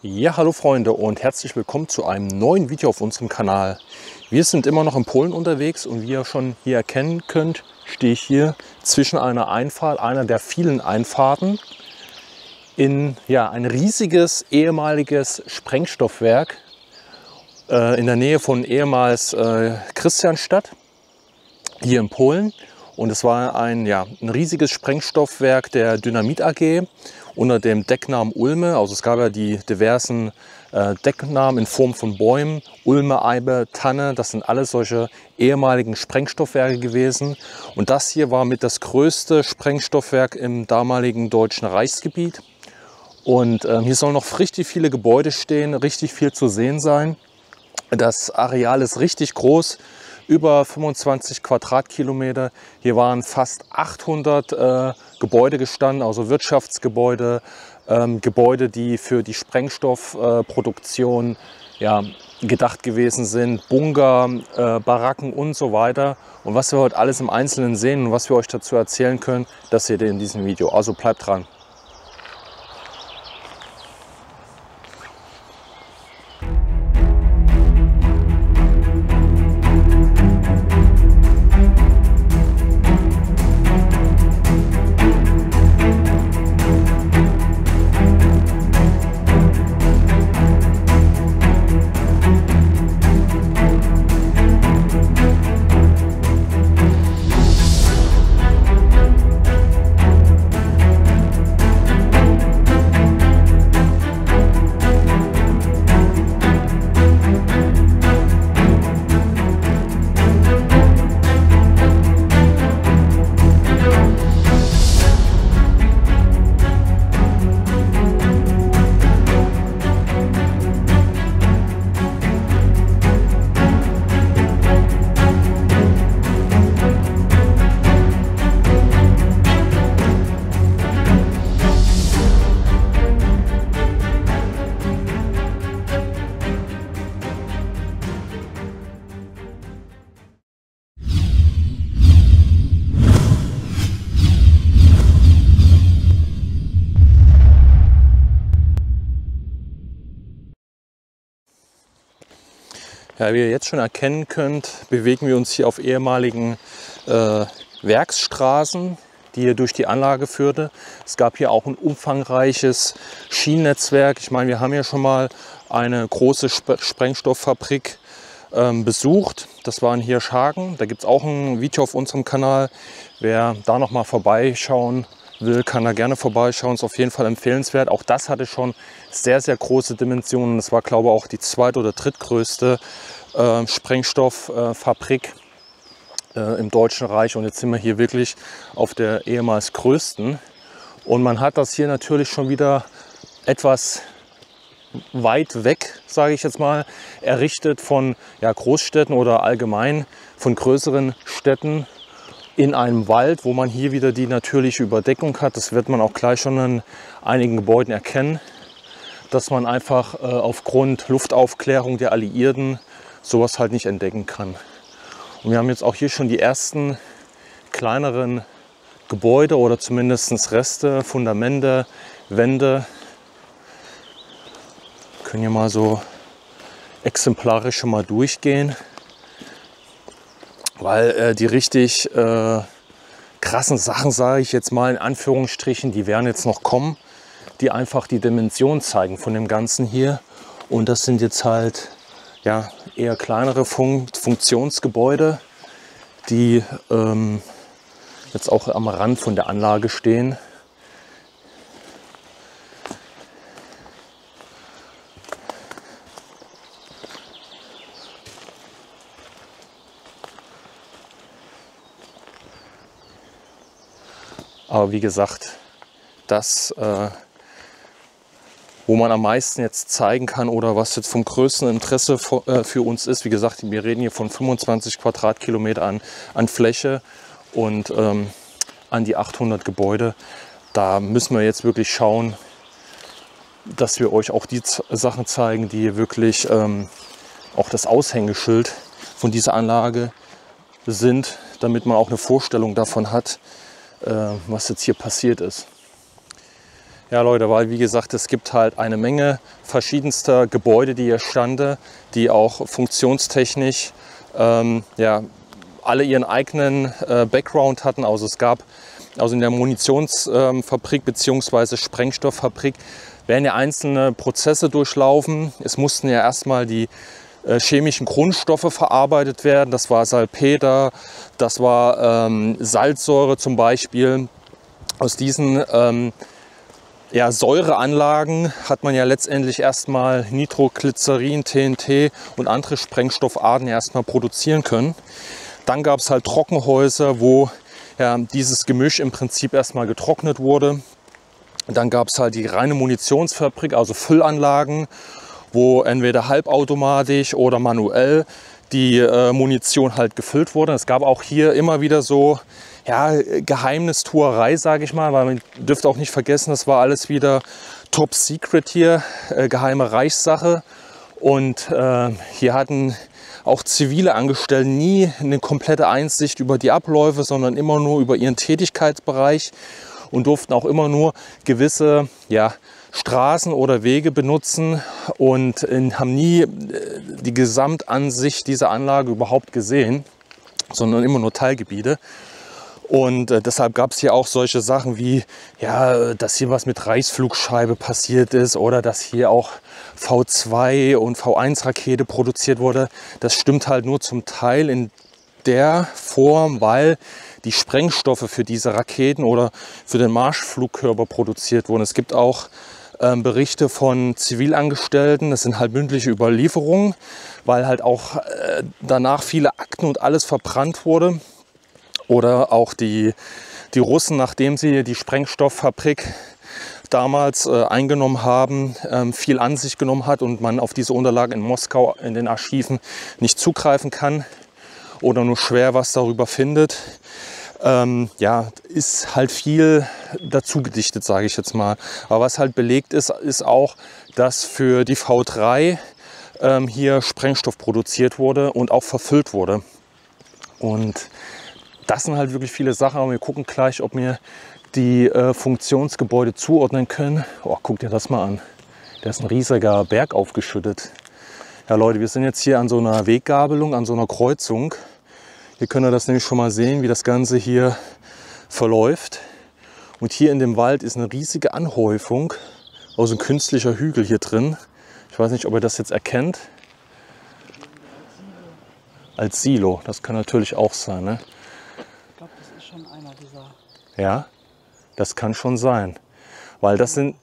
Ja, hallo Freunde und herzlich willkommen zu einem neuen Video auf unserem Kanal. Wir sind immer noch in Polen unterwegs und wie ihr schon hier erkennen könnt, stehe ich hier zwischen einer Einfahrt, einer der vielen Einfahrten, in ein riesiges ehemaliges Sprengstoffwerk in der Nähe von ehemals Christianstadt hier in Polen. Und es war ein riesiges Sprengstoffwerk der Dynamit AG unter dem Decknamen Ulme. Also es gab ja die diversen Decknamen in Form von Bäumen, Ulme, Eibe, Tanne. Das sind alles solche ehemaligen Sprengstoffwerke gewesen. Und das hier war mit das größte Sprengstoffwerk im damaligen deutschen Reichsgebiet. Und hier sollen noch richtig viele Gebäude stehen, richtig viel zu sehen sein. Das Areal ist richtig groß. Über 25 Quadratkilometer. Hier waren fast 800 Gebäude gestanden, also Wirtschaftsgebäude, Gebäude, die für die Sprengstoffproduktion gedacht gewesen sind, Bunker, Baracken und so weiter. Und was wir heute alles im Einzelnen sehen und was wir euch dazu erzählen können, das seht ihr in diesem Video. Also bleibt dran. Ja, wie ihr jetzt schon erkennen könnt, bewegen wir uns hier auf ehemaligen Werksstraßen, die hier durch die Anlage führte. Es gab hier auch ein umfangreiches Schienennetzwerk. Ich meine, wir haben ja schon mal eine große Sprengstofffabrik besucht. Das war in Hirschhagen. Da gibt es auch ein Video auf unserem Kanal. Wer da noch mal vorbeischauen will, kann da gerne vorbeischauen. Ist auf jeden Fall empfehlenswert. Auch das hatte schon sehr, sehr große Dimensionen. Das war, glaube ich, auch die zweit- oder drittgrößte Sprengstofffabrik im Deutschen Reich. Und jetzt sind wir hier wirklich auf der ehemals größten. Und man hat das hier natürlich schon wieder etwas weit weg, sage ich jetzt mal, errichtet von Großstädten oder allgemein von größeren Städten in einem Wald, wo man hier wieder die natürliche Überdeckung hat. Das wird man auch gleich schon in einigen Gebäuden erkennen, dass man einfach aufgrund Luftaufklärung der Alliierten sowas halt nicht entdecken kann. Und wir haben jetzt auch hier schon die ersten kleineren Gebäude oder zumindest Reste, Fundamente, Wände. Wir können hier mal so exemplarisch schon mal durchgehen. Weil die richtig krassen Sachen, sage ich jetzt mal in Anführungsstrichen, die werden jetzt noch kommen, die einfach die Dimension zeigen von dem Ganzen hier. Und das sind jetzt halt eher kleinere Funktionsgebäude, die jetzt auch am Rand von der Anlage stehen. Aber wie gesagt, das, wo man am meisten jetzt zeigen kann oder was jetzt vom größten Interesse für uns ist, wie gesagt, wir reden hier von 25 Quadratkilometer an Fläche und an die 800 Gebäude. Da müssen wir jetzt wirklich schauen, dass wir euch auch die Sachen zeigen, die wirklich auch das Aushängeschild von dieser Anlage sind, damit man auch eine Vorstellung davon hat, was jetzt hier passiert ist. Ja Leute, weil wie gesagt, es gibt halt eine Menge verschiedenster Gebäude, die hier standen, die auch funktionstechnisch ja, alle ihren eigenen Background hatten. Also es gab in der Munitionsfabrik bzw. Sprengstofffabrik werden ja einzelne Prozesse durchlaufen. Es mussten ja erstmal die chemischen Grundstoffe verarbeitet werden. Das war Salpeter, das war Salzsäure zum Beispiel. Aus diesen ja, Säureanlagen hat man ja letztendlich erstmal Nitroglycerin, TNT und andere Sprengstoffarten erstmal produzieren können. Dann gab es halt Trockenhäuser, wo ja, dieses Gemisch im Prinzip erstmal getrocknet wurde. Dann gab es halt die reine Munitionsfabrik, also Füllanlagen, wo entweder halbautomatisch oder manuell die Munition halt gefüllt wurde. Es gab auch hier immer wieder so ja, Geheimnistuerei, sage ich mal, weil man dürfte auch nicht vergessen, das war alles wieder Top Secret hier, geheime Reichssache. Und hier hatten auch zivile Angestellte nie eine komplette Einsicht über die Abläufe, sondern immer nur über ihren Tätigkeitsbereich und durften auch immer nur gewisse ja, Straßen oder Wege benutzen und haben nie die Gesamtansicht dieser Anlage überhaupt gesehen, sondern immer nur Teilgebiete. Und deshalb gab es hier auch solche Sachen wie, ja, dass hier was mit Reichsflugscheibe passiert ist oder dass hier auch V2 und V1 Rakete produziert wurde. Das stimmt halt nur zum Teil in der Form, weil die Sprengstoffe für diese Raketen oder für den Marschflugkörper produziert wurden. Es gibt auch Berichte von Zivilangestellten, das sind halt mündliche Überlieferungen, weil halt auch danach viele Akten und alles verbrannt wurde. Oder auch die Russen, nachdem sie die Sprengstofffabrik damals eingenommen haben, viel an sich genommen hat und man auf diese Unterlagen in Moskau in den Archiven nicht zugreifen kann oder nur schwer was darüber findet. Ja, ist halt viel dazu gedichtet, sage ich jetzt mal. Aber was halt belegt ist, ist auch, dass für die V3 hier Sprengstoff produziert wurde und auch verfüllt wurde. Und das sind halt wirklich viele Sachen, aber wir gucken gleich, ob wir die Funktionsgebäude zuordnen können. Oh, guck dir das mal an. Da ist ein riesiger Berg aufgeschüttet. Ja Leute, wir sind jetzt hier an so einer Weggabelung, an so einer Kreuzung. Hier könnt ihr das nämlich schon mal sehen, wie das Ganze hier verläuft. Und hier in dem Wald ist eine riesige Anhäufung, also ein künstlicher Hügel hier drin. Ich weiß nicht, ob ihr das jetzt erkennt. Als Silo, das kann natürlich auch sein, ne? Ich glaube, das ist schon einer dieser. Ja, das kann schon sein. Weil das sind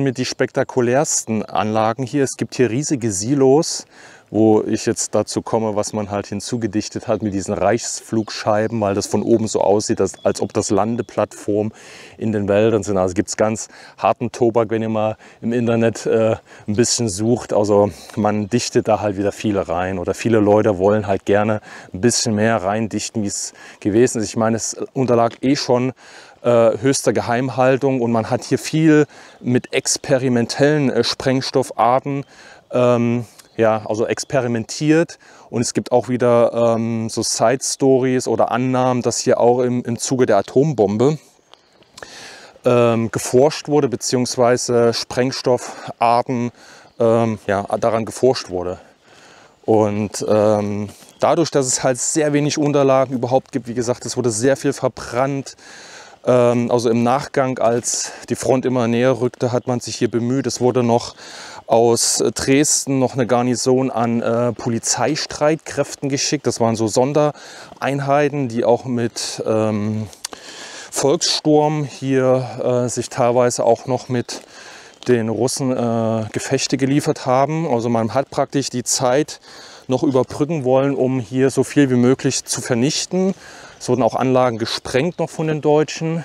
mit die spektakulärsten Anlagen hier. Es gibt hier riesige Silos, wo ich jetzt dazu komme, was man halt hinzugedichtet hat mit diesen Reichsflugscheiben, weil das von oben so aussieht, als ob das Landeplattformen in den Wäldern sind. Also gibt es ganz harten Tobak, wenn ihr mal im Internet ein bisschen sucht. Also man dichtet da halt wieder viele rein oder viele Leute wollen halt gerne ein bisschen mehr reindichten, wie es gewesen ist. Ich meine, es unterlag eh schon höchster Geheimhaltung und man hat hier viel mit experimentellen Sprengstoffarten ja, also experimentiert, und es gibt auch wieder so Side-Stories oder Annahmen, dass hier auch im Zuge der Atombombe geforscht wurde, beziehungsweise Sprengstoffarten ja, daran geforscht wurde. Und dadurch, dass es halt sehr wenig Unterlagen überhaupt gibt, wie gesagt, es wurde sehr viel verbrannt. Also im Nachgang, als die Front immer näher rückte, hat man sich hier bemüht. Es wurde noch aus Dresden noch eine Garnison an Polizeistreitkräften geschickt. Das waren so Sondereinheiten, die auch mit Volkssturm hier sich teilweise auch noch mit den Russen Gefechte geliefert haben. Also man hat praktisch die Zeit noch überbrücken wollen, um hier so viel wie möglich zu vernichten. Es wurden auch Anlagen gesprengt noch von den Deutschen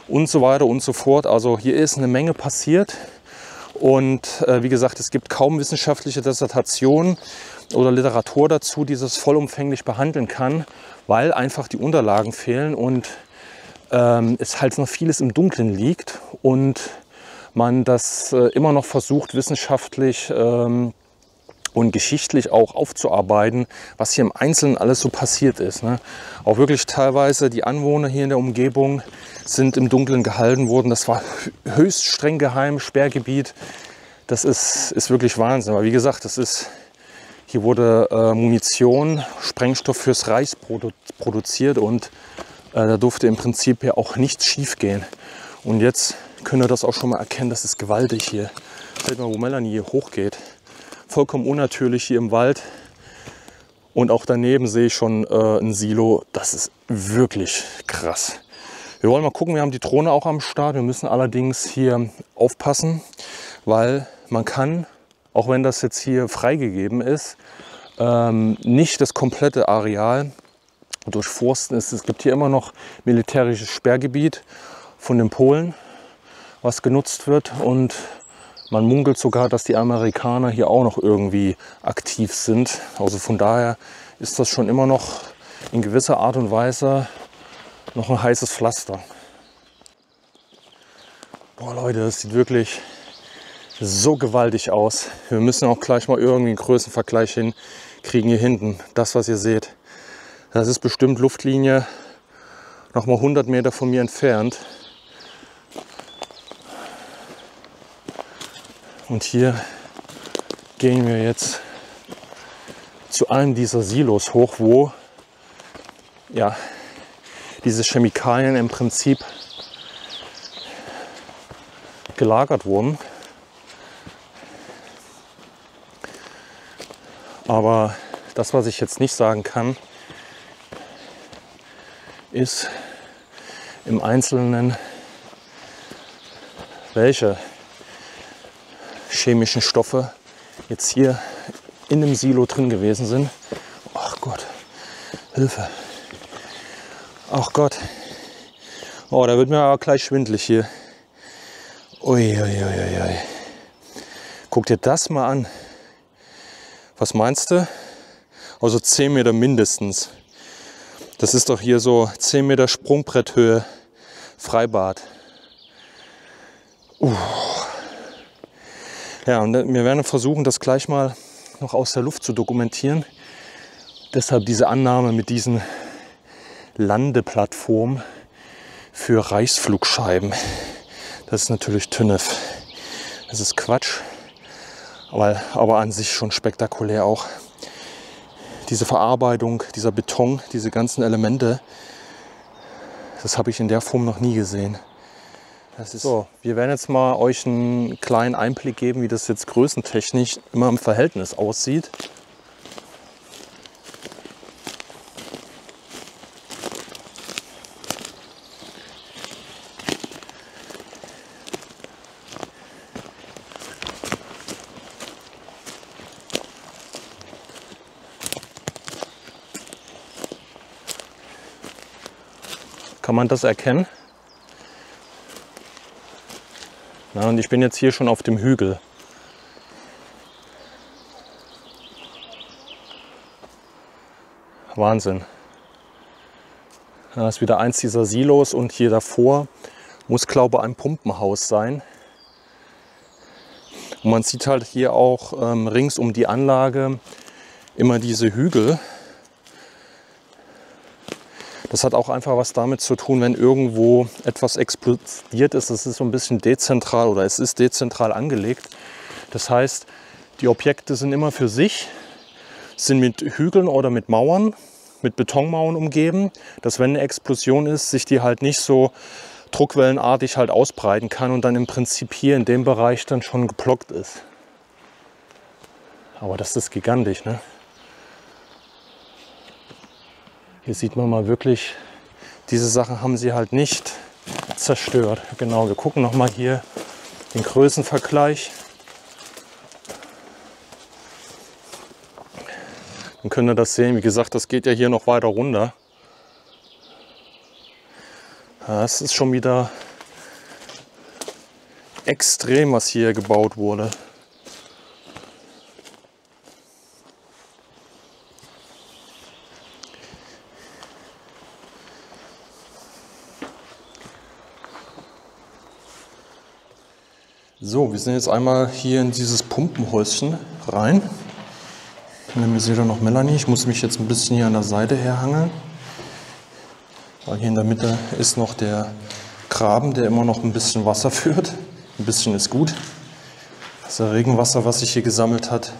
und so weiter und so fort. Also hier ist eine Menge passiert. Und wie gesagt, es gibt kaum wissenschaftliche Dissertationen oder Literatur dazu, die das vollumfänglich behandeln kann, weil einfach die Unterlagen fehlen und es halt noch vieles im Dunkeln liegt und man das immer noch versucht, wissenschaftlich und geschichtlich auch aufzuarbeiten, was hier im Einzelnen alles so passiert ist. Ne? Auch wirklich teilweise die Anwohner hier in der Umgebung sind im Dunkeln gehalten worden. Das war höchst streng geheim, Sperrgebiet. Das ist wirklich Wahnsinn. Aber wie gesagt, hier wurde Munition, Sprengstoff fürs Reich produziert und da durfte im Prinzip ja auch nichts schief gehen. Und jetzt könnt ihr das auch schon mal erkennen, das ist gewaltig hier. Seht mal, wo Melanie hier hochgeht. Vollkommen unnatürlich hier im Wald. Und auch daneben sehe ich schon ein Silo. Das ist wirklich krass. Wir wollen mal gucken, wir haben die Drohne auch am Start. Wir müssen allerdings hier aufpassen, weil man kann, auch wenn das jetzt hier freigegeben ist, nicht das komplette Areal durchforsten. Es gibt hier immer noch militärisches Sperrgebiet von den Polen, was genutzt wird. Und man munkelt sogar, dass die Amerikaner hier auch noch irgendwie aktiv sind. Also von daher ist das schon immer noch in gewisser Art und Weise noch ein heißes Pflaster. Boah Leute, das sieht wirklich so gewaltig aus. Wir müssen auch gleich mal irgendwie einen Größenvergleich hinkriegen hier hinten. Das, was ihr seht, das ist bestimmt Luftlinie noch mal 100 Meter von mir entfernt. Und hier gehen wir jetzt zu einem dieser Silos hoch, wo ja, diese Chemikalien im Prinzip gelagert wurden. Aber das, was ich jetzt nicht sagen kann, ist im Einzelnen, welche chemischen Stoffe jetzt hier in dem Silo drin gewesen sind. Ach Gott, Hilfe. Ach Gott. Oh, da wird mir aber gleich schwindelig hier. Uiuiuiui. Guck dir das mal an. Was meinst du? Also 10 Meter mindestens. Das ist doch hier so 10 Meter Sprungbretthöhe Freibad. Ja, und wir werden versuchen, das gleich mal noch aus der Luft zu dokumentieren. Deshalb diese Annahme mit diesen Landeplattformen für Reichsflugscheiben. Das ist natürlich Tünnef. Das ist Quatsch, aber an sich schon spektakulär auch. Diese Verarbeitung, dieser Beton, diese ganzen Elemente, das habe ich in der Form noch nie gesehen. Das ist so, wir werden jetzt mal euch einen kleinen Einblick geben, wie das jetzt größentechnisch immer im Verhältnis aussieht. Kann man das erkennen? Na, und ich bin jetzt hier schon auf dem Hügel. Wahnsinn. Da ist wieder eins dieser Silos und hier davor muss, glaube ich, ein Pumpenhaus sein. Und man sieht halt hier auch rings um die Anlage immer diese Hügel. Das hat auch einfach was damit zu tun, wenn irgendwo etwas explodiert ist. Das ist so ein bisschen dezentral oder es ist dezentral angelegt. Das heißt, die Objekte sind immer für sich, sind mit Hügeln oder mit Mauern, mit Betonmauern umgeben, dass wenn eine Explosion ist, sich die halt nicht so druckwellenartig halt ausbreiten kann und dann im Prinzip hier in dem Bereich dann schon geblockt ist. Aber das ist gigantisch, ne? Hier sieht man mal wirklich, diese Sachen haben sie halt nicht zerstört. Genau, wir gucken noch mal hier den Größenvergleich. Dann könnt ihr das sehen. Wie gesagt, das geht ja hier noch weiter runter. Das ist schon wieder extrem, was hier gebaut wurde. So, wir sind jetzt einmal hier in dieses Pumpenhäuschen rein. Und dann seht ihr noch Melanie. Ich muss mich jetzt ein bisschen hier an der Seite herhangeln, weil hier in der Mitte ist noch der Graben, der immer noch ein bisschen Wasser führt. Ein bisschen ist gut. Das ist das Regenwasser, was sich hier gesammelt hat.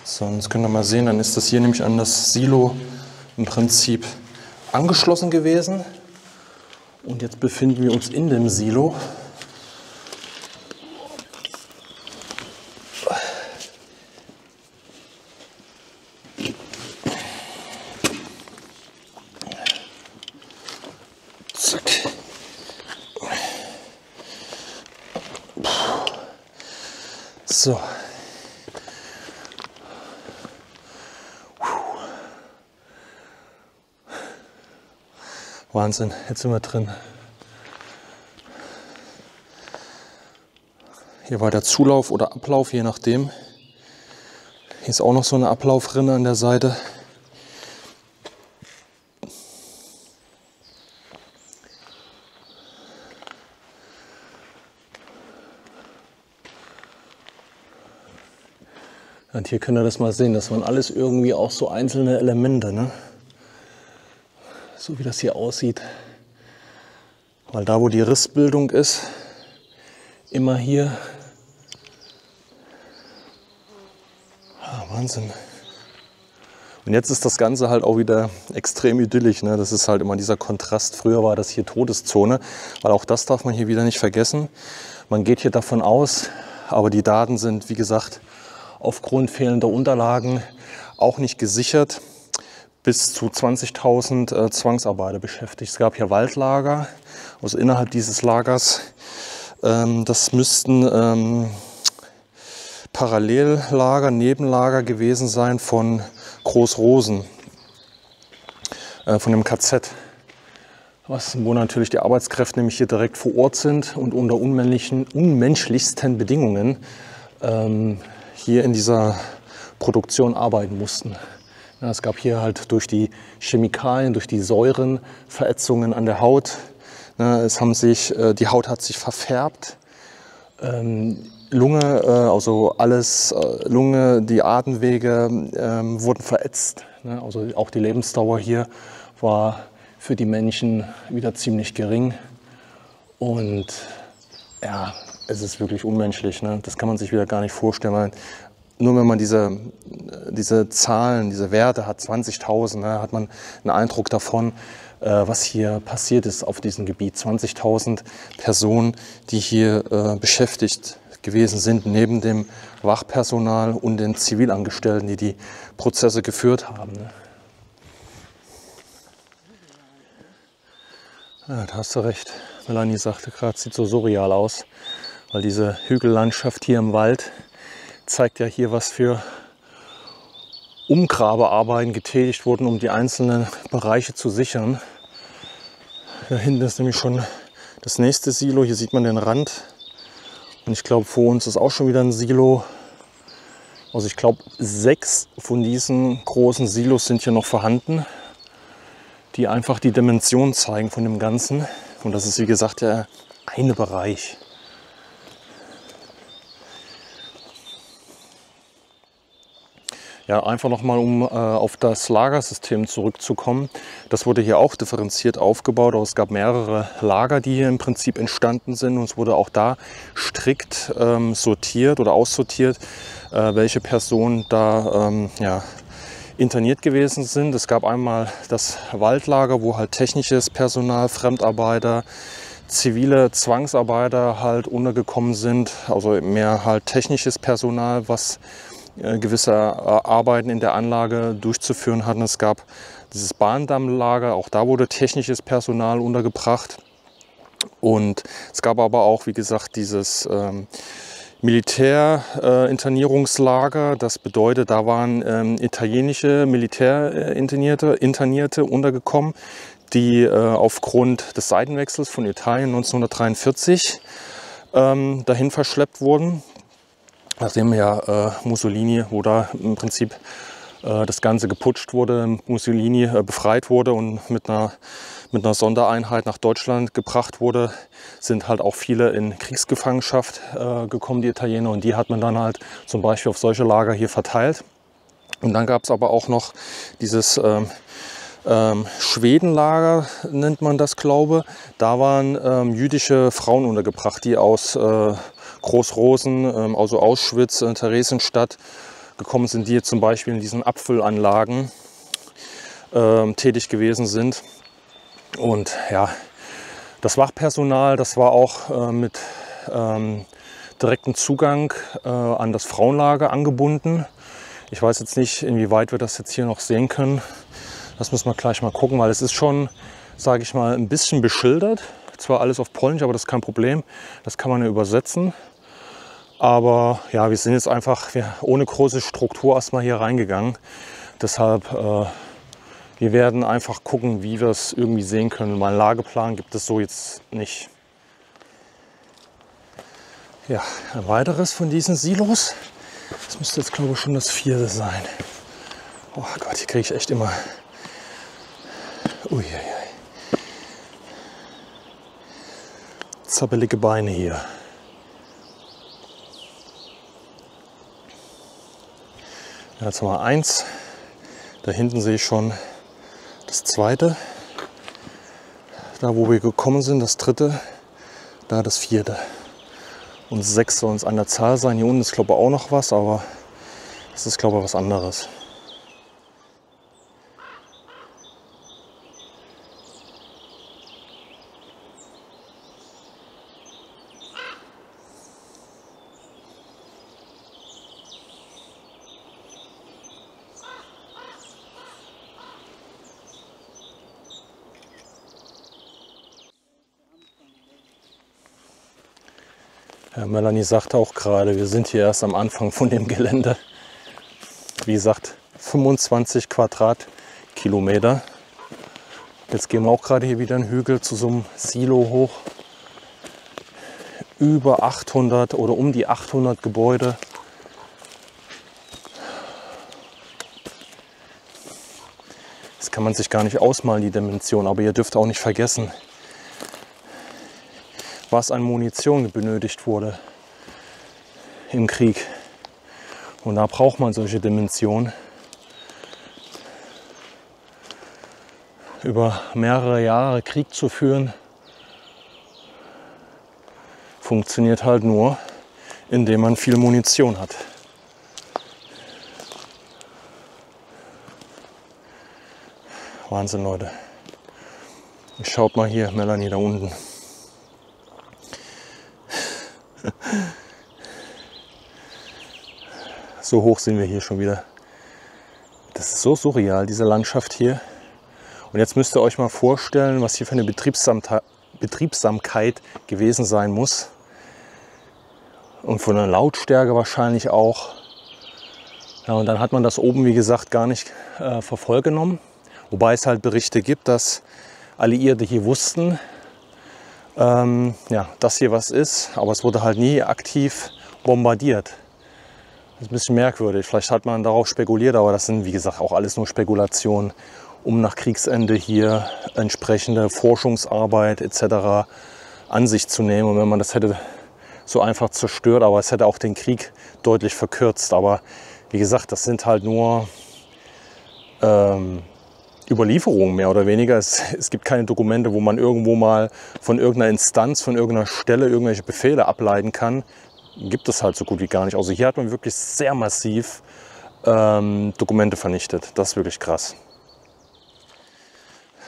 So, und jetzt könnt ihr mal sehen, dann ist das hier nämlich an das Silo im Prinzip angeschlossen gewesen. Und jetzt befinden wir uns in dem Silo. Zack. So. Wahnsinn, jetzt sind wir drin. Hier war der Zulauf oder Ablauf, je nachdem. Hier ist auch noch so eine Ablaufrinne an der Seite. Und hier könnt ihr das mal sehen, das waren alles irgendwie auch so einzelne Elemente, ne? So wie das hier aussieht. Weil da, wo die Rissbildung ist, immer hier. Ah, Wahnsinn. Und jetzt ist das Ganze halt auch wieder extrem idyllisch, ne? Das ist halt immer dieser Kontrast. Früher war das hier Todeszone, weil auch das darf man hier wieder nicht vergessen. Man geht hier davon aus, aber die Daten sind, wie gesagt, aufgrund fehlender Unterlagen auch nicht gesichert. Bis zu 20.000 Zwangsarbeiter beschäftigt. Es gab hier Waldlager, also innerhalb dieses Lagers. Das müssten Parallellager, Nebenlager gewesen sein von Großrosen, von dem KZ. Wo natürlich die Arbeitskräfte nämlich hier direkt vor Ort sind und unter unmenschlichsten Bedingungen hier in dieser Produktion arbeiten mussten. Ja, es gab hier halt durch die Chemikalien, durch die Säuren Verätzungen an der Haut. Ja, die Haut hat sich verfärbt. Lunge, also alles, Lunge, die Atemwege wurden verätzt. Ja, also auch die Lebensdauer hier war für die Menschen wieder ziemlich gering. Und ja, es ist wirklich unmenschlich. Ne? Das kann man sich wieder gar nicht vorstellen. Weil nur wenn man diese Zahlen, diese Werte hat, 20.000, ne, hat man einen Eindruck davon, was hier passiert ist auf diesem Gebiet. 20.000 Personen, die hier beschäftigt gewesen sind, neben dem Wachpersonal und den Zivilangestellten, die die Prozesse geführt haben. Ne. Ja, da hast du recht. Melanie sagte gerade, sieht so surreal aus, weil diese Hügellandschaft hier im Wald zeigt ja hier, was für Umgrabearbeiten getätigt wurden, um die einzelnen Bereiche zu sichern. Da hinten ist nämlich schon das nächste Silo. Hier sieht man den Rand. Und ich glaube, vor uns ist auch schon wieder ein Silo. Also ich glaube, 6 von diesen großen Silos sind hier noch vorhanden, die einfach die Dimension zeigen von dem Ganzen. Und das ist, wie gesagt, der eine Bereich. Ja, einfach nochmal, um auf das Lagersystem zurückzukommen. Das wurde hier auch differenziert aufgebaut. Aber es gab mehrere Lager, die hier im Prinzip entstanden sind. Und es wurde auch da strikt sortiert oder aussortiert, welche Personen da interniert gewesen sind. Es gab einmal das Waldlager, wo halt technisches Personal, Fremdarbeiter, zivile Zwangsarbeiter halt untergekommen sind. Also mehr halt technisches Personal, was gewisse Arbeiten in der Anlage durchzuführen hatten. Es gab dieses Bahndammlager, auch da wurde technisches Personal untergebracht. Und es gab aber auch, wie gesagt, dieses Militärinternierungslager. Das bedeutet, da waren italienische Militärinternierte untergekommen, die aufgrund des Seitenwechsels von Italien 1943 dahin verschleppt wurden. Nachdem ja Mussolini, wo da im Prinzip das Ganze geputscht wurde, Mussolini befreit wurde und mit mit einer Sondereinheit nach Deutschland gebracht wurde, sind halt auch viele in Kriegsgefangenschaft gekommen, die Italiener. Und die hat man dann halt zum Beispiel auf solche Lager hier verteilt. Und dann gab es aber auch noch dieses Schwedenlager, nennt man das, glaube ich. Da waren jüdische Frauen untergebracht, die aus Großrosen, also Auschwitz, Theresienstadt gekommen sind, die jetzt zum Beispiel in diesen Abfüllanlagen tätig gewesen sind. Und ja, das Wachpersonal, das war auch mit direktem Zugang an das Frauenlager angebunden. Ich weiß jetzt nicht, inwieweit wir das jetzt hier noch sehen können. Das müssen wir gleich mal gucken, weil es ist schon, sage ich mal, ein bisschen beschildert. Zwar alles auf Polnisch, aber das ist kein Problem. Das kann man ja übersetzen. Aber ja, wir sind jetzt einfach ohne große Struktur erstmal hier reingegangen. Deshalb, wir werden einfach gucken, wie wir es irgendwie sehen können. Mal einen Lageplan gibt es so jetzt nicht. Ja, ein weiteres von diesen Silos. Das müsste jetzt, glaube ich, schon das 4. sein. Oh Gott, hier kriege ich echt immer... Uiuiui. Zappelige Beine hier. Ja, jetzt haben wir 1. Da hinten sehe ich schon das 2. Da, wo wir gekommen sind, das 3. Da das 4. Und 6 soll uns an der Zahl sein. Hier unten ist, glaube ich, auch noch was, aber das ist, glaube ich, was anderes. Ja, Melanie sagte auch gerade, wir sind hier erst am Anfang von dem Gelände. Wie gesagt, 25 Quadratkilometer. Jetzt gehen wir auch gerade hier wieder einen Hügel zu so einem Silo hoch. Über 800 oder um die 800 Gebäude. Das kann man sich gar nicht ausmalen, die Dimension. Aber ihr dürft auch nicht vergessen, was an Munition benötigt wurde im Krieg. Und da braucht man solche Dimensionen. Über mehrere Jahre Krieg zu führen, funktioniert halt nur, indem man viel Munition hat. Wahnsinn, Leute. Schaut mal hier, Melanie, da unten. So hoch sind wir hier schon wieder. Das ist so surreal, diese Landschaft hier. Und jetzt müsst ihr euch mal vorstellen, was hier für eine Betriebsamkeit gewesen sein muss. Und von der Lautstärke wahrscheinlich auch. Ja, und dann hat man das oben, wie gesagt, gar nicht vervollgenommen. Wobei es halt Berichte gibt, dass Alliierte hier wussten, ja, dass hier was ist. Aber es wurde halt nie aktiv bombardiert. Das ist ein bisschen merkwürdig. Vielleicht hat man darauf spekuliert, aber das sind, wie gesagt, auch alles nur Spekulationen, um nach Kriegsende hier entsprechende Forschungsarbeit etc. an sich zu nehmen. Und wenn man das hätte so einfach zerstört, aber es hätte auch den Krieg deutlich verkürzt. Aber wie gesagt, das sind halt nur Überlieferungen mehr oder weniger. Es gibt keine Dokumente, wo man irgendwo mal von irgendeiner Instanz, von irgendeiner Stelle irgendwelche Befehle ableiten kann. Gibt es halt so gut wie gar nicht. Also hier hat man wirklich sehr massiv Dokumente vernichtet. Das ist wirklich krass.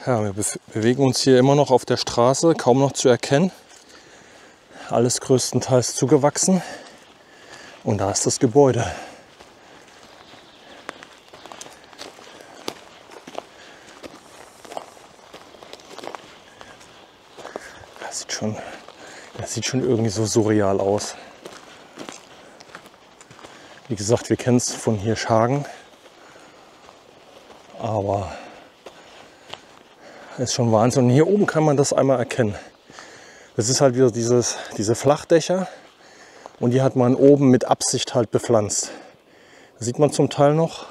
Ja, wir bewegen uns hier immer noch auf der Straße, kaum noch zu erkennen. Alles größtenteils zugewachsen. Und da ist das Gebäude. Das sieht schon irgendwie so surreal aus. Wie gesagt, wir kennen es von Hirschhagen, aber es ist schon Wahnsinn. Und hier oben kann man das einmal erkennen. Das ist halt wieder diese Flachdächer und die hat man oben mit Absicht halt bepflanzt. Das sieht man zum Teil noch.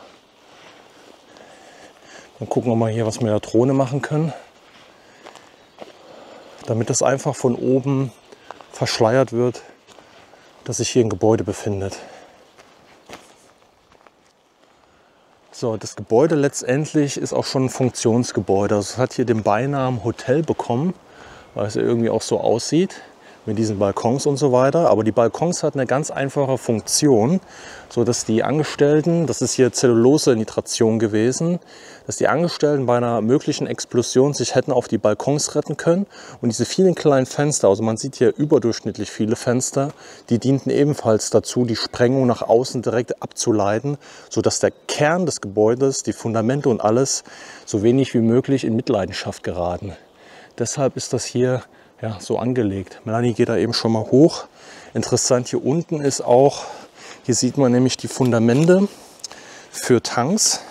Dann gucken wir mal hier, was wir mit der Drohne machen können. damit das einfach von oben verschleiert wird, dass sich hier ein Gebäude befindet. So, das Gebäude letztendlich ist auch schon ein Funktionsgebäude. Also es hat hier den Beinamen Hotel bekommen, weil es ja irgendwie auch so aussieht mit diesen Balkons und so weiter. Aber die Balkons hatten eine ganz einfache Funktion, so dass die Angestellten, das ist hier Zellulose-Nitration gewesen, dass die Angestellten bei einer möglichen Explosion sich hätten auf die Balkons retten können. Und diese vielen kleinen Fenster, also man sieht hier überdurchschnittlich viele Fenster, die dienten ebenfalls dazu, die Sprengung nach außen direkt abzuleiten, sodass der Kern des Gebäudes, die Fundamente und alles, so wenig wie möglich in Mitleidenschaft geraten. Deshalb ist das hier ja, so angelegt. Melanie geht da eben schon mal hoch. Interessant hier unten ist auch, hier sieht man nämlich die Fundamente für Tanks,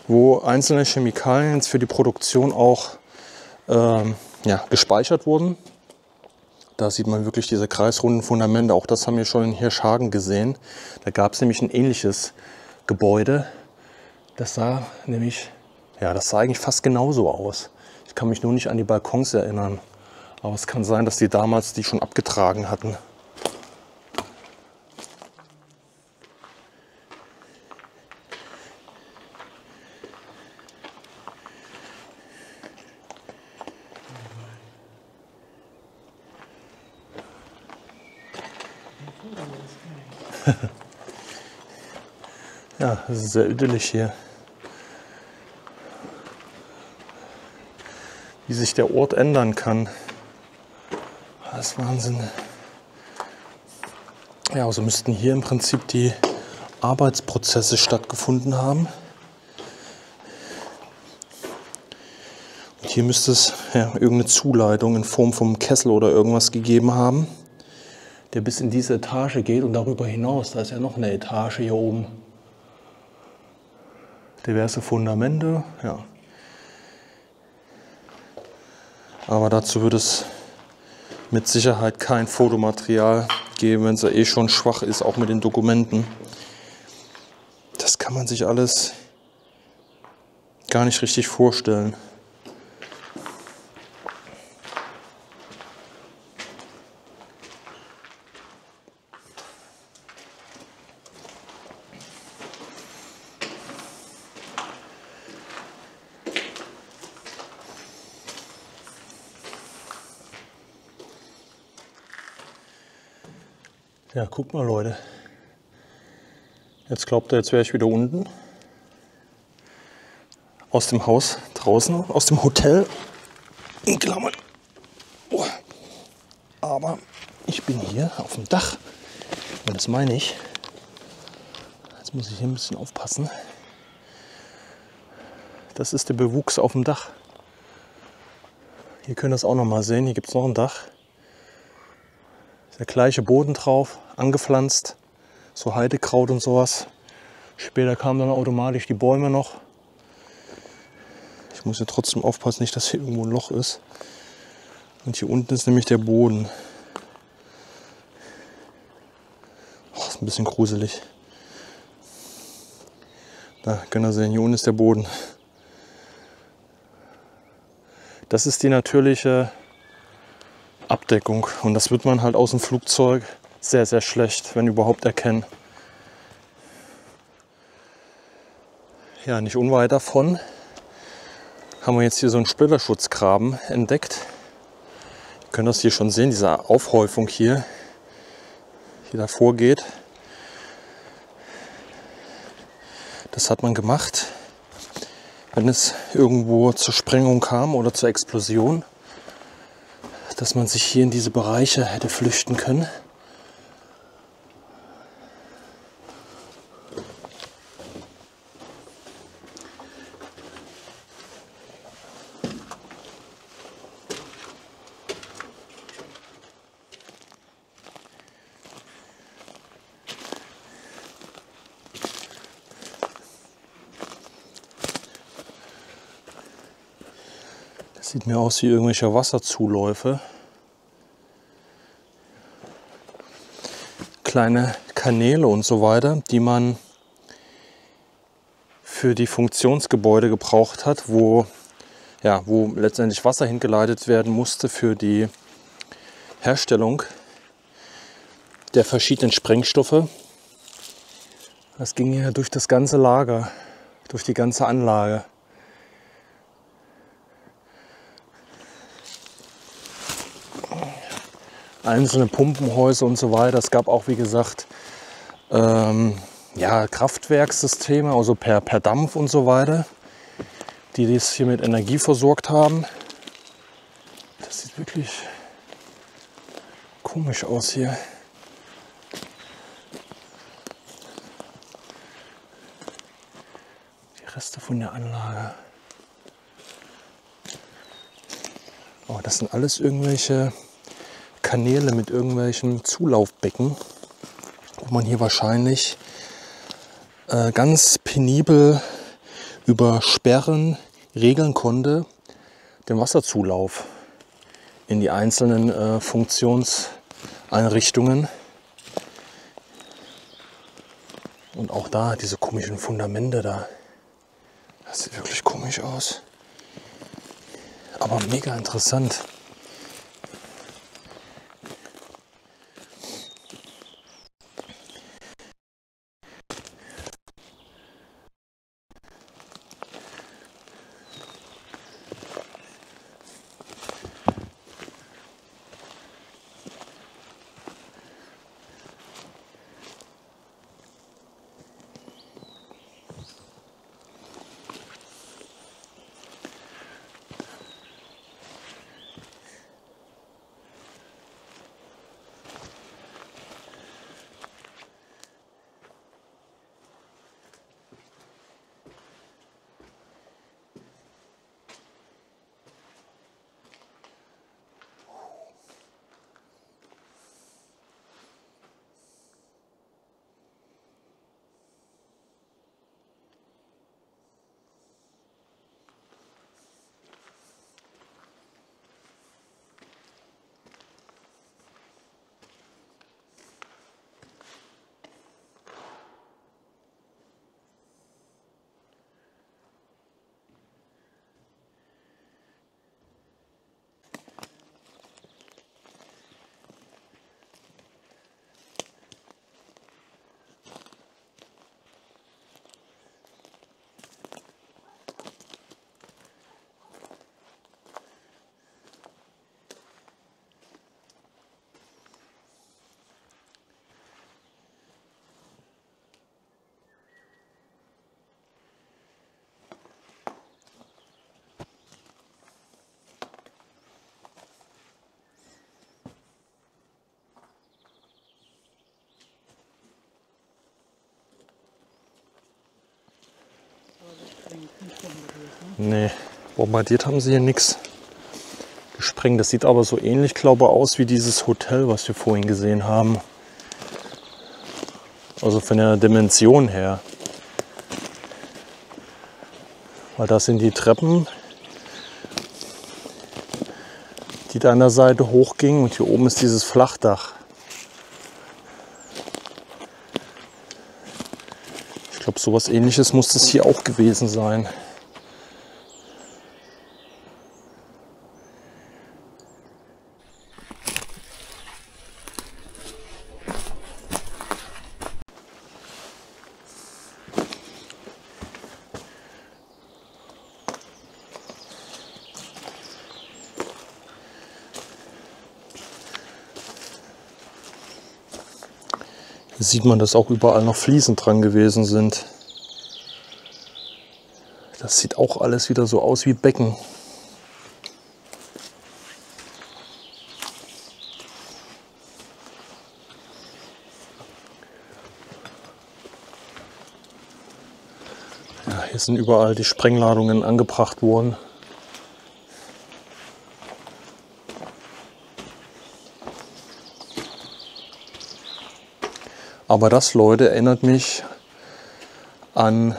wo einzelne Chemikalien jetzt für die Produktion auch ja, gespeichert wurden. Da sieht man wirklich diese kreisrunden Fundamente. Auch das haben wir schon in Hirschhagen gesehen. Da gab es nämlich ein ähnliches Gebäude. Das sah nämlich, ja, das sah eigentlich fast genauso aus. Ich kann mich nur nicht an die Balkons erinnern. Aber es kann sein, dass die damals die schon abgetragen hatten. Ja, es ist sehr idyllisch hier. Wie sich der Ort ändern kann. Das ist Wahnsinn. Ja, also müssten hier im Prinzip die Arbeitsprozesse stattgefunden haben. Und hier müsste es ja, irgendeine Zuleitung in Form vom Kessel oder irgendwas gegeben haben, der bis in diese Etage geht und darüber hinaus. Da ist ja noch eine Etage hier oben. Diverse Fundamente, ja. Aber dazu wird es mit Sicherheit kein Fotomaterial geben, wenn es ja eh schon schwach ist, auch mit den Dokumenten. Das kann man sich alles gar nicht richtig vorstellen. Ja, guck mal, Leute. Jetzt glaubt ihr, jetzt wäre ich wieder unten. Aus dem Haus draußen, aus dem Hotel. In Klammern. Oh. Aber ich bin hier auf dem Dach. Und das meine ich. Jetzt muss ich hier ein bisschen aufpassen. Das ist der Bewuchs auf dem Dach. Hier könnt ihr es auch noch mal sehen. Hier gibt es noch ein Dach. Der gleiche Boden drauf, angepflanzt, so Heidekraut und sowas. Später kamen dann automatisch die Bäume noch. Ich muss ja trotzdem aufpassen, nicht, dass hier irgendwo ein Loch ist. Und hier unten ist nämlich der Boden. Oh, ist ein bisschen gruselig. Da könnt ihr sehen, hier unten ist der Boden. Das ist die natürliche Abdeckung und das wird man halt aus dem Flugzeug sehr, sehr schlecht, wenn überhaupt, erkennen. Ja, nicht unweit davon haben wir jetzt hier so einen Splitterschutzgraben entdeckt. Ihr könnt das hier schon sehen, diese Aufhäufung hier, die davor geht. Das hat man gemacht, wenn es irgendwo zur Sprengung kam oder zur Explosion, dass man sich hier in diese Bereiche hätte flüchten können. Das sieht mir aus wie irgendwelche Wasserzuläufe. Kleine Kanäle und so weiter, die man für die Funktionsgebäude gebraucht hat, wo ja, wo letztendlich Wasser hingeleitet werden musste für die Herstellung der verschiedenen Sprengstoffe. Das ging ja durch das ganze Lager, durch die ganze Anlage. Einzelne Pumpenhäuser und so weiter. Es gab auch, wie gesagt, ja, Kraftwerkssysteme, also per Dampf und so weiter, die das hier mit Energie versorgt haben. Das sieht wirklich komisch aus hier. Die Reste von der Anlage. Oh, das sind alles irgendwelche Kanäle mit irgendwelchen Zulaufbecken, wo man hier wahrscheinlich ganz penibel über Sperren regeln konnte, den Wasserzulauf in die einzelnen Funktionseinrichtungen. Und auch da diese komischen Fundamente da. Das sieht wirklich komisch aus. Aber mega interessant. Nee, bombardiert haben sie hier nichts gesprengt. Das sieht aber so ähnlich, glaube ich, aus wie dieses Hotel, was wir vorhin gesehen haben. Also von der Dimension her. Weil das sind die Treppen, die da an der Seite hochgingen. Und hier oben ist dieses Flachdach. Ich glaube, sowas Ähnliches muss das hier auch gewesen sein. Hier sieht man, dass auch überall noch Fliesen dran gewesen sind. Das sieht auch alles wieder so aus wie Becken. Ja, hier sind überall die Sprengladungen angebracht worden. Aber das, Leute, erinnert mich an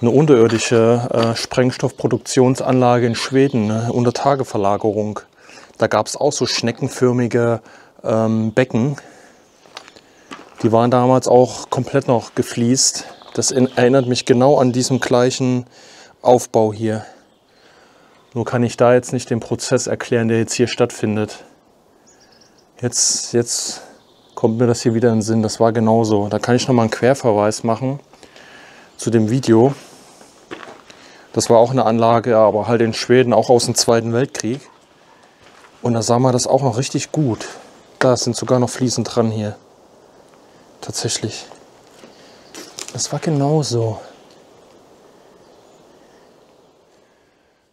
eine unterirdische Sprengstoffproduktionsanlage in Schweden, eine Untertageverlagerung. Da gab es auch so schneckenförmige Becken. Die waren damals auch komplett noch gefliest. Das erinnert mich genau an diesen gleichen Aufbau hier. Nur kann ich da jetzt nicht den Prozess erklären, der jetzt hier stattfindet. Jetzt kommt mir das hier wieder in den Sinn. Das war genauso. Da kann ich nochmal einen Querverweis machen zu dem Video. Das war auch eine Anlage, aber halt in Schweden, auch aus dem Zweiten Weltkrieg. Und da sah man das auch noch richtig gut. Da sind sogar noch Fliesen dran hier. Tatsächlich. Das war genauso.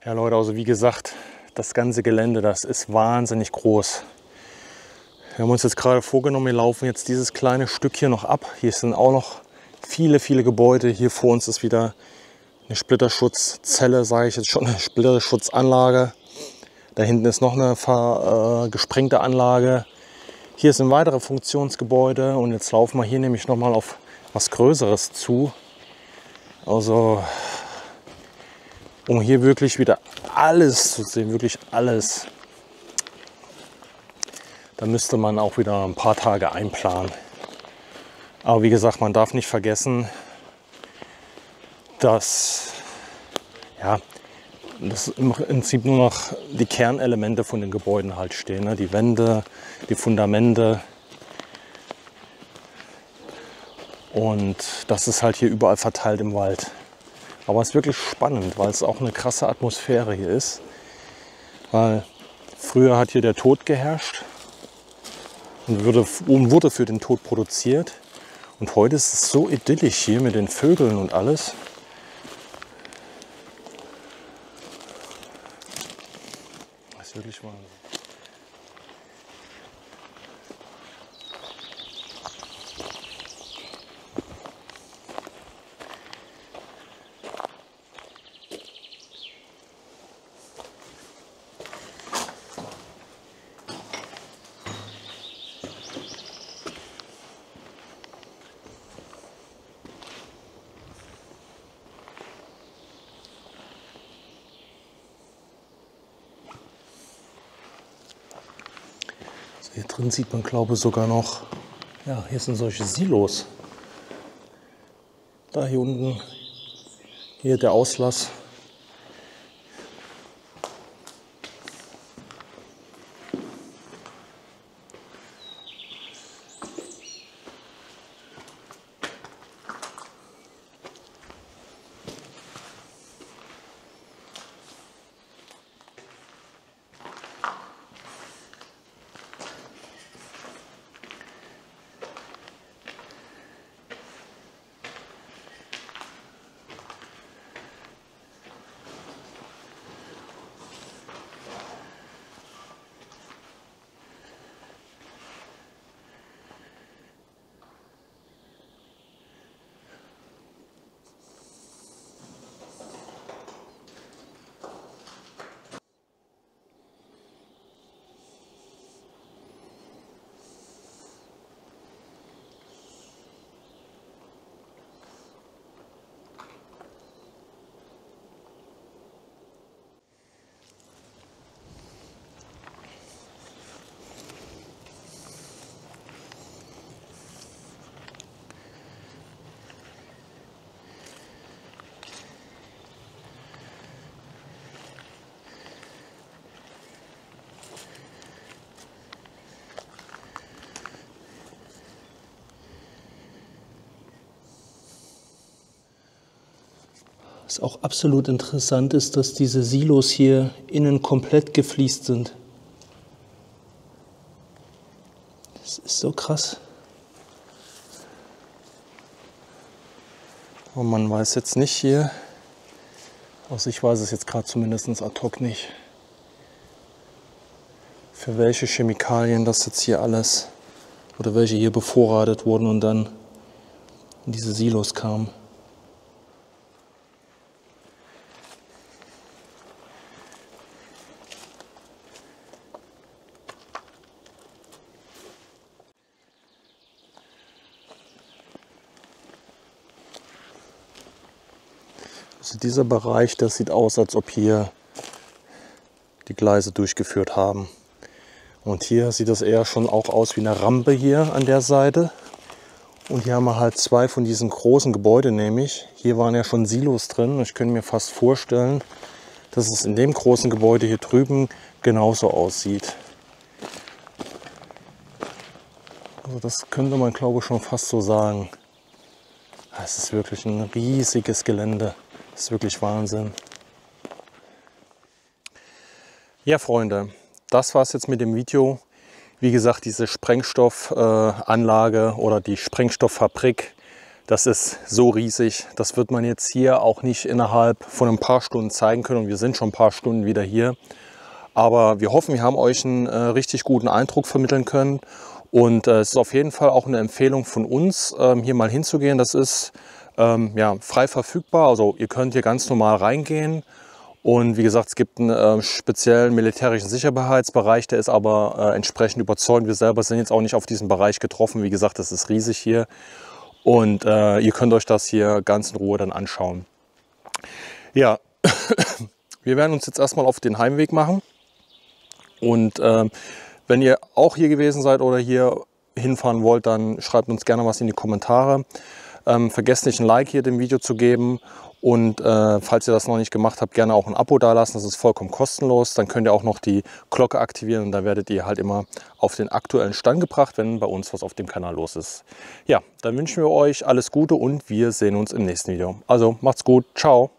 Ja Leute, also wie gesagt, das ganze Gelände, das ist wahnsinnig groß. Wir haben uns jetzt gerade vorgenommen, wir laufen jetzt dieses kleine Stück hier noch ab. Hier sind auch noch viele, viele Gebäude. Hier vor uns ist wieder eine Splitterschutzzelle, sage ich jetzt schon, eine Splitterschutzanlage. Da hinten ist noch eine gesprengte Anlage. Hier sind weitere Funktionsgebäude und jetzt laufen wir hier nämlich noch mal auf was Größeres zu. Also um hier wirklich wieder alles zu sehen, wirklich alles. Da müsste man auch wieder ein paar Tage einplanen. Aber wie gesagt, man darf nicht vergessen, dass im Prinzip nur noch die Kernelemente von den Gebäuden halt stehen. Ne? Die Wände, die Fundamente. Und das ist halt hier überall verteilt im Wald. Aber es ist wirklich spannend, weil es auch eine krasse Atmosphäre hier ist. Weil früher hat hier der Tod geherrscht. Und wurde für den Tod produziert. Und heute ist es so idyllisch hier mit den Vögeln und alles. Das ist wirklich Wahnsinn. Hier drin sieht man, glaube ich, sogar noch, ja, hier sind solche Silos. Da hier unten, hier der Auslass. Was auch absolut interessant ist, dass diese Silos hier innen komplett gefliest sind. Das ist so krass. Und man weiß jetzt nicht hier, also ich weiß es jetzt gerade zumindest ad hoc nicht, für welche Chemikalien das jetzt hier alles oder welche hier bevorratet wurden und dann in diese Silos kamen. Also dieser Bereich, das sieht aus, als ob hier die Gleise durchgeführt haben. Und hier sieht das eher schon auch aus wie eine Rampe hier an der Seite. Und hier haben wir halt zwei von diesen großen Gebäuden nämlich. Hier waren ja schon Silos drin. Ich könnte mir fast vorstellen, dass es in dem großen Gebäude hier drüben genauso aussieht. Also das könnte man, glaube ich, schon fast so sagen. Es ist wirklich ein riesiges Gelände. Das ist wirklich Wahnsinn. Ja, Freunde, das war es jetzt mit dem Video. Wie gesagt, diese Sprengstoffanlage oder die Sprengstofffabrik, das ist so riesig. Das wird man jetzt hier auch nicht innerhalb von ein paar Stunden zeigen können. Und wir sind schon ein paar Stunden wieder hier. Aber wir hoffen, wir haben euch einen richtig guten Eindruck vermitteln können. Und es ist auf jeden Fall auch eine Empfehlung von uns, hier mal hinzugehen. Das ist ja, frei verfügbar. Also ihr könnt hier ganz normal reingehen. Und wie gesagt, es gibt einen speziellen militärischen Sicherheitsbereich, der ist aber entsprechend überzeugt. Wir selber sind jetzt auch nicht auf diesen Bereich getroffen. Wie gesagt, das ist riesig hier. Und ihr könnt euch das hier ganz in Ruhe dann anschauen. Ja, wir werden uns jetzt erstmal auf den Heimweg machen. Und wenn ihr auch hier gewesen seid oder hier hinfahren wollt, dann schreibt uns gerne was in die Kommentare. Vergesst nicht, ein Like hier dem Video zu geben. Und falls ihr das noch nicht gemacht habt, gerne auch ein Abo dalassen. Das ist vollkommen kostenlos. Dann könnt ihr auch noch die Glocke aktivieren und da werdet ihr halt immer auf den aktuellen Stand gebracht, wenn bei uns was auf dem Kanal los ist. Ja, dann wünschen wir euch alles Gute und wir sehen uns im nächsten Video. Also macht's gut. Ciao.